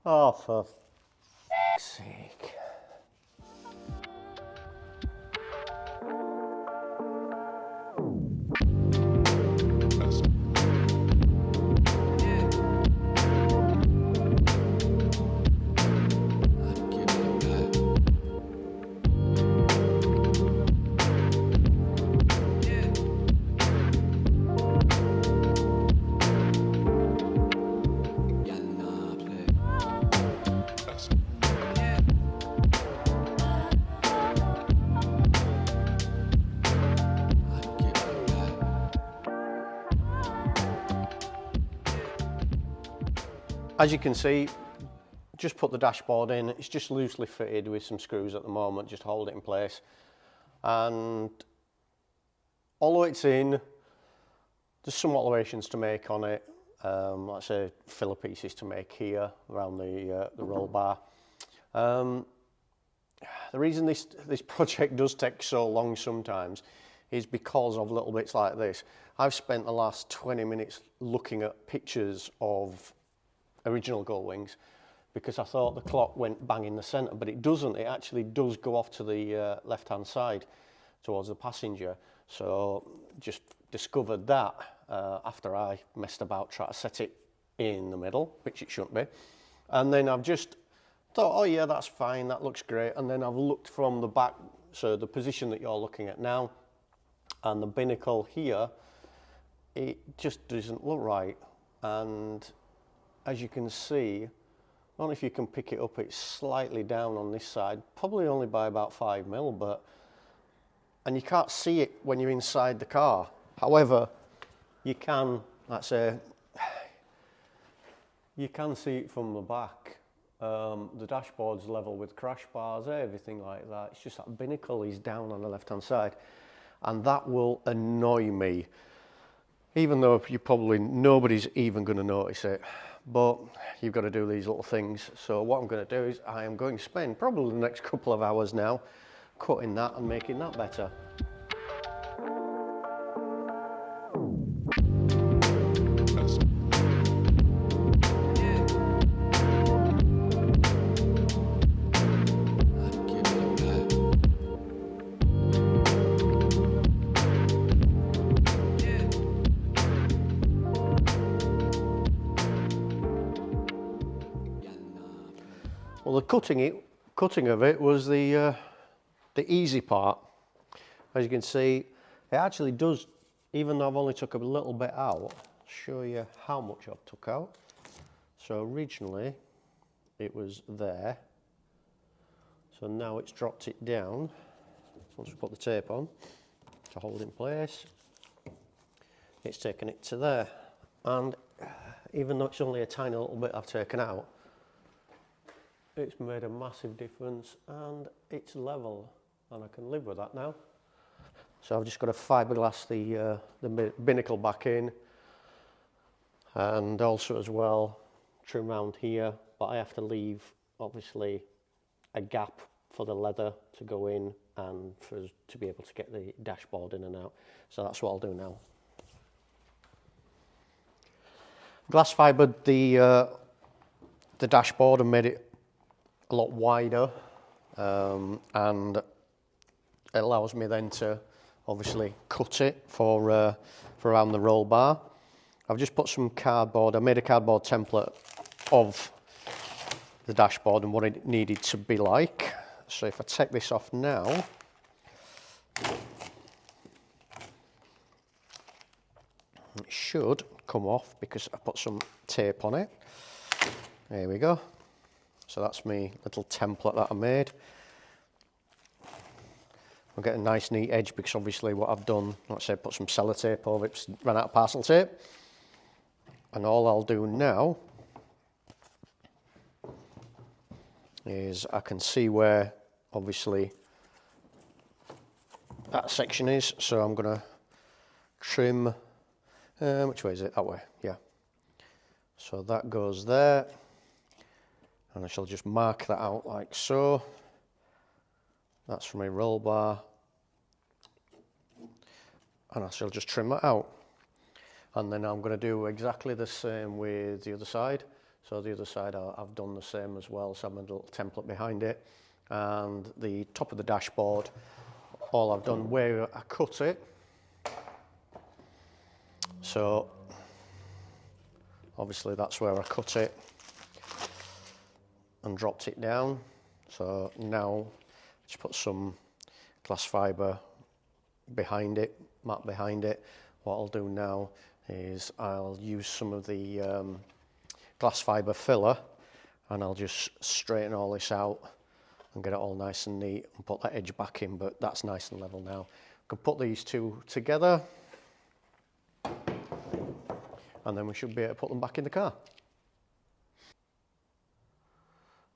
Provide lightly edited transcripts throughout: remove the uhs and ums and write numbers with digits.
Oh, for f***'s sake. As you can see, just put the dashboard in. It's just loosely fitted with some screws at the moment, just to hold it in place. And although it's in, there's some alterations to make on it. Like I say, filler pieces to make here around the roll bar. The reason this project does take so long sometimes is because of little bits like this. I've spent the last 20 minutes looking at pictures of original gull wings because I thought the clock went bang in the centre, but it doesn't. It actually does go off to the left hand side towards the passenger. So just discovered that after I messed about trying to set it in the middle, which it shouldn't be. And then I've just thought, oh yeah, that's fine, that looks great. And then I've looked from the back, so the position that you're looking at now, and the binnacle here, it just doesn't look right. And as you can see, I don't know if you can pick it up, it's slightly down on this side, probably only by about 5 mil, and you can't see it when you're inside the car. However, you can, let's say, you can see it from the back. The dashboard's level with crash bars, everything like that. It's just that binnacle is down on the left-hand side, and that will annoy me. Even though you probably, nobody's even going to notice it, but you've got to do these little things. So what I'm going to do is I am going to spend probably the next couple of hours now cutting that and making that better. Well, the cutting of it was the easy part. As you can see, it actually does, even though I've only took a little bit out, I'll show you how much I've took out. So originally it was there, so now it's dropped it down. Once we put the tape on to hold it in place, it's taken it to there. And even though it's only a tiny little bit I've taken out, it's made a massive difference and it's level, and I can live with that now. So I've just got to fiberglass the binnacle back in, and also as well trim around here, but I have to leave obviously a gap for the leather to go in and for us to be able to get the dashboard in and out. So that's what I'll do now. Glass fibered the dashboard and made it a lot wider, and it allows me then to obviously cut it for around the roll bar. I've just put some cardboard, I made a cardboard template of the dashboard and what it needed to be like. So if I take this off now, it should come off because I put some tape on it. There we go. So that's my little template that I made. I'll get a nice neat edge because obviously what I've done, let's say put some sellotape over it, ran out of parcel tape. And all I'll do now is I can see where obviously that section is. So I'm gonna trim, which way is it? That way, yeah. So that goes there. And I shall just mark that out like so. That's from a roll bar. And I shall just trim that out. And then I'm going to do exactly the same with the other side. So the other side I've done the same as well, so I've made a little template behind it. And the top of the dashboard, all I've done where I cut it, so obviously that's where I cut it and dropped it down. So now just put some glass fibre behind it, mat behind it. What I'll do now is I'll use some of the glass fibre filler, and I'll just straighten all this out and get it all nice and neat and put that edge back in, but that's nice and level now. I can put these two together and then we should be able to put them back in the car.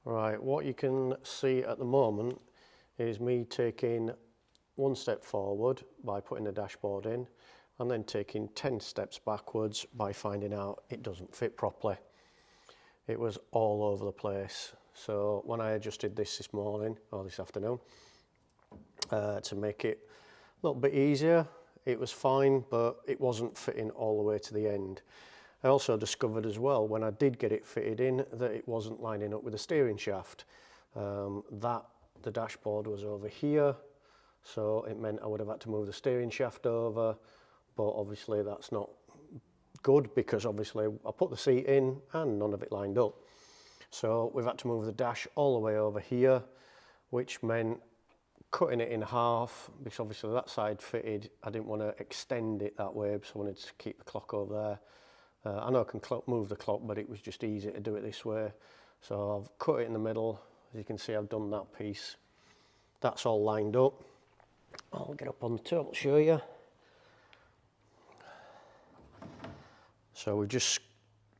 Right, what you can see at the moment is me taking one step forward by putting the dashboard in, and then taking 10 steps backwards by finding out it doesn't fit properly. It was all over the place. So when I adjusted this morning, or this afternoon, to make it a little bit easier, it was fine, but it wasn't fitting all the way to the end. I also discovered as well, when I did get it fitted in, that it wasn't lining up with the steering shaft. The dashboard was over here, so it meant I would have had to move the steering shaft over, but obviously that's not good, because obviously I put the seat in and none of it lined up. So we've had to move the dash all the way over here, which meant cutting it in half, because obviously that side fitted. I didn't want to extend it that way, so I wanted to keep the clock over there. I know I can move the clock, but it was just easier to do it this way. So I've cut it in the middle. As you can see, I've done that piece. That's all lined up. I'll get up on the top and show you. So we've just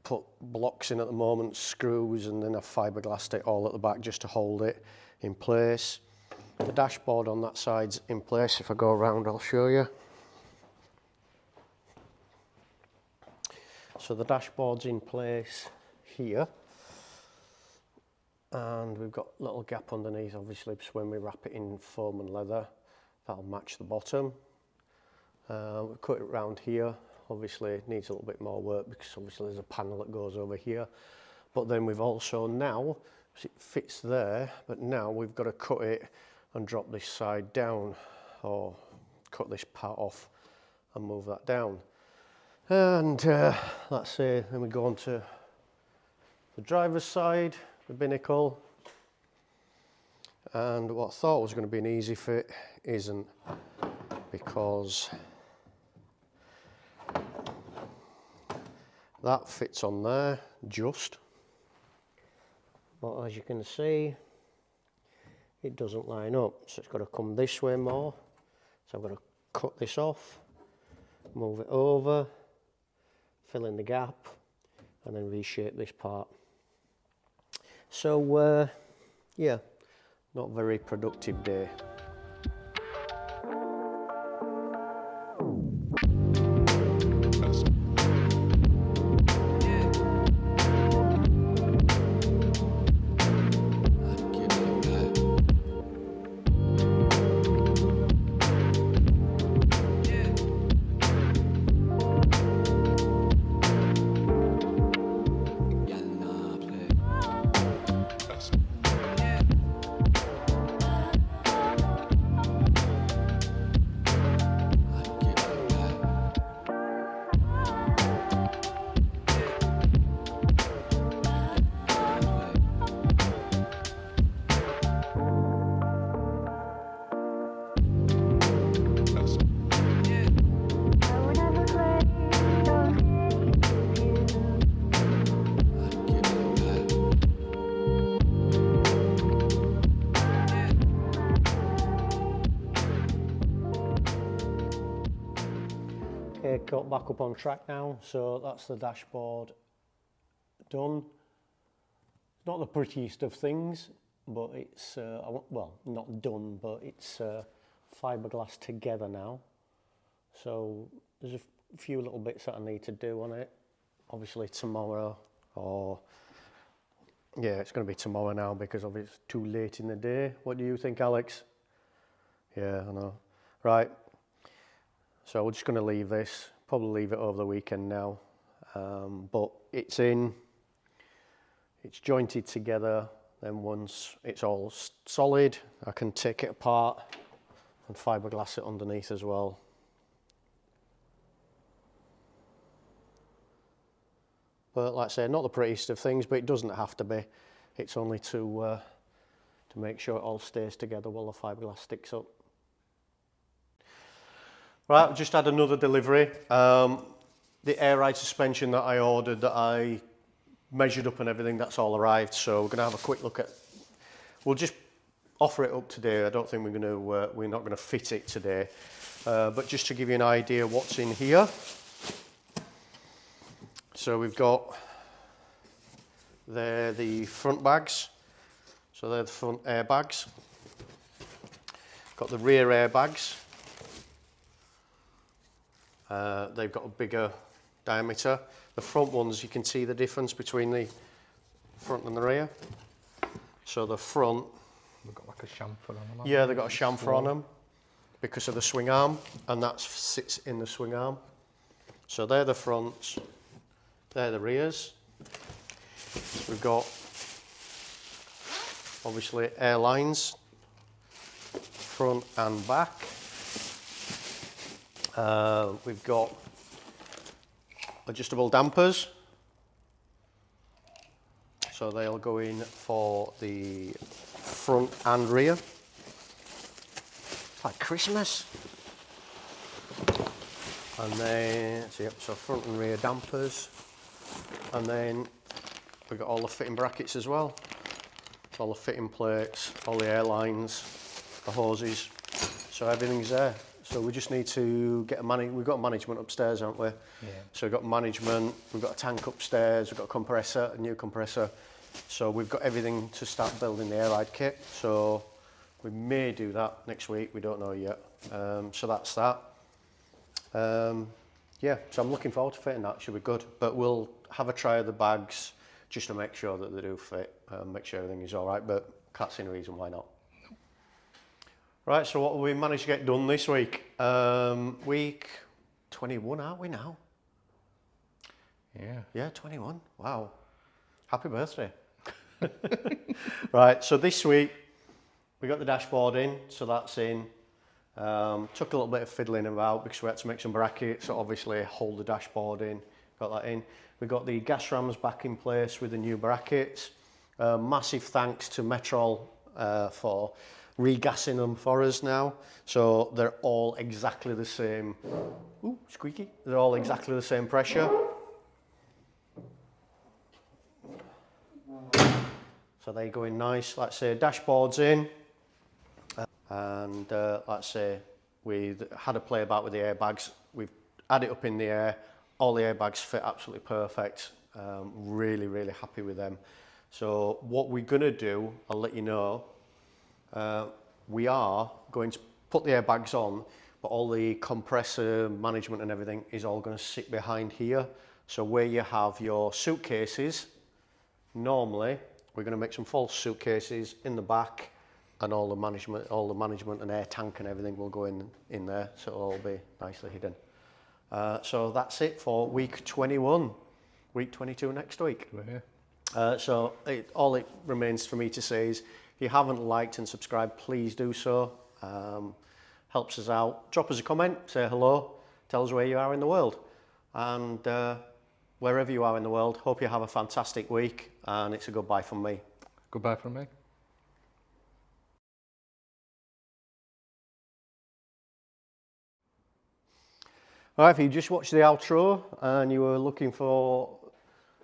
put blocks in at the moment, screws, and then I've fiberglassed it all at the back just to hold it in place. The dashboard on that side's in place. If I go around, I'll show you. So the dashboard's in place here, and we've got a little gap underneath, obviously, so when we wrap it in foam and leather, that'll match the bottom. We've cut it round here. Obviously it needs a little bit more work, because obviously there's a panel that goes over here, but then we've also now, it fits there, but now we've got to cut it and drop this side down, or cut this part off and move that down. And let's say then we go on to the driver's side, the binnacle, and what I thought was going to be an easy fit isn't, because that fits on there just, but as you can see it doesn't line up, so it's got to come this way more. So I'm going to cut this off, move it over, fill in the gap, and then reshape this part. So yeah, not a very productive day. Okay, got back up on track now, so that's the dashboard done. Not the prettiest of things, but it's, well, not done, but it's fiberglass together now. So there's a few little bits that I need to do on it. Obviously tomorrow, or yeah, it's going to be tomorrow now, because obviously it's too late in the day. What do you think, Alex? Yeah, I know. Right. So we're just going to leave this, probably leave it over the weekend now, but it's in. it's jointed together. Then once it's all solid, I can take it apart and fiberglass it underneath as well. But like I say, not the prettiest of things, but it doesn't have to be. It's only to make sure it all stays together while the fiberglass sticks up. Right, I've just had another delivery. The air ride suspension that I ordered, that I measured up and everything, that's all arrived. So we're going to have a quick look at. We'll just offer it up today. I don't think we're not going to fit it today, but just to give you an idea what's in here. So we've got there the front bags. So they're the front airbags. Got the rear airbags. They've got a bigger diameter. The front ones, you can see the difference between the front and the rear. So the front, they've got like a chamfer on them. Yeah, they've got a chamfer on them because of the swing arm, and that sits in the swing arm. So they're the fronts, they're the rears. We've got obviously airlines, front and back. We've got adjustable dampers, so they'll go in for the front and rear. It's like Christmas. And then, so front and rear dampers, and then we've got all the fitting brackets as well. All the fitting plates, all the airlines, the hoses, so everything's there. So we just need to get we've got management upstairs, haven't we? Yeah. So we've got management, we've got a tank upstairs, we've got a compressor, a new compressor. So we've got everything to start building the air ride kit. So we may do that next week, we don't know yet. So that's that. Yeah, so I'm looking forward to fitting that, should be good. But we'll have a try of the bags just to make sure that they do fit, make sure everything is all right, but can't see any reason why not. Right, so what have we managed to get done this week? Week 21, aren't we now? Yeah. Yeah, 21. Wow. Happy birthday. Right, so this week we got the dashboard in, so that's in. Took a little bit of fiddling about because we had to make some brackets, so obviously hold the dashboard in. Got that in. We got the gas rams back in place with the new brackets. Massive thanks to Metrol for regassing them for us now, so they're all exactly the same. Ooh, squeaky. They're all exactly the same pressure. So they go in nice. Like I say, dashboard's in, and like I say, we had a play about with the airbags. We've had it up in the air. All the airbags fit absolutely perfect. Really, really happy with them. So what we're gonna do, I'll let you know. We are going to put the airbags on, but all the compressor management and everything is all going to sit behind here. So where you have your suitcases, normally we're going to make some false suitcases in the back, and all the management and air tank and everything will go in there, so it'll all be nicely hidden. So that's it for week 21. Week 22 next week. Yeah. So all it remains for me to say is, if you haven't liked and subscribed, please do so. Helps us out. Drop us a comment, say hello, tell us where you are in the world. And wherever you are in the world, hope you have a fantastic week, and it's a goodbye from me. Goodbye from me. All right, if you just watched the outro and you were looking for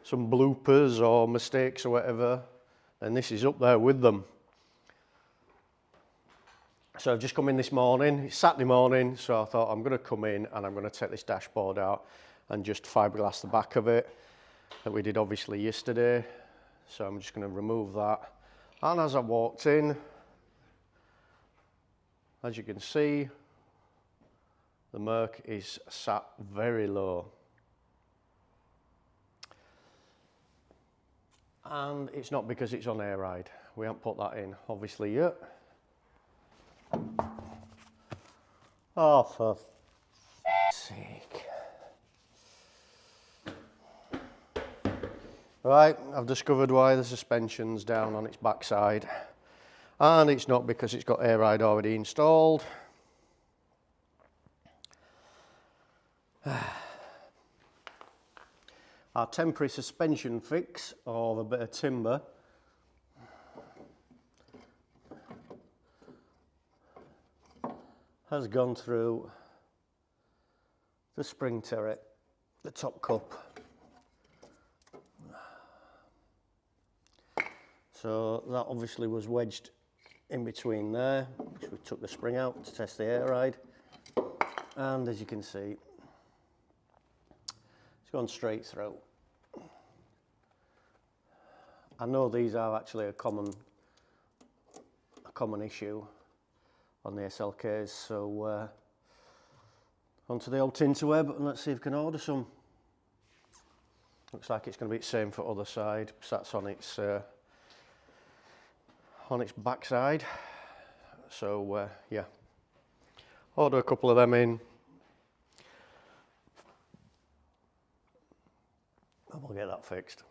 some bloopers or mistakes or whatever, then this is up there with them. So I've just come in this morning, it's Saturday morning, so I thought I'm going to come in and I'm going to take this dashboard out and just fiberglass the back of it, that we did obviously yesterday. So I'm just going to remove that. And as I walked in, as you can see, the Merc is sat very low. And it's not because it's on air ride. We haven't put that in, obviously, yet. Oh, for f***'s sake. Right, I've discovered why the suspension's down on its backside, and it's not because it's got air ride already installed. Our temporary suspension fix of a bit of timber has gone through the spring turret, the top cup. So that obviously was wedged in between there, which we took the spring out to test the air ride, and as you can see, it's gone straight through. I know these are actually a common issue on the SLKs, so onto the old Tinterweb and let's see if we can order some. Looks like it's going to be the same for other side. That's on its backside. So yeah, order a couple of them in, and we'll get that fixed.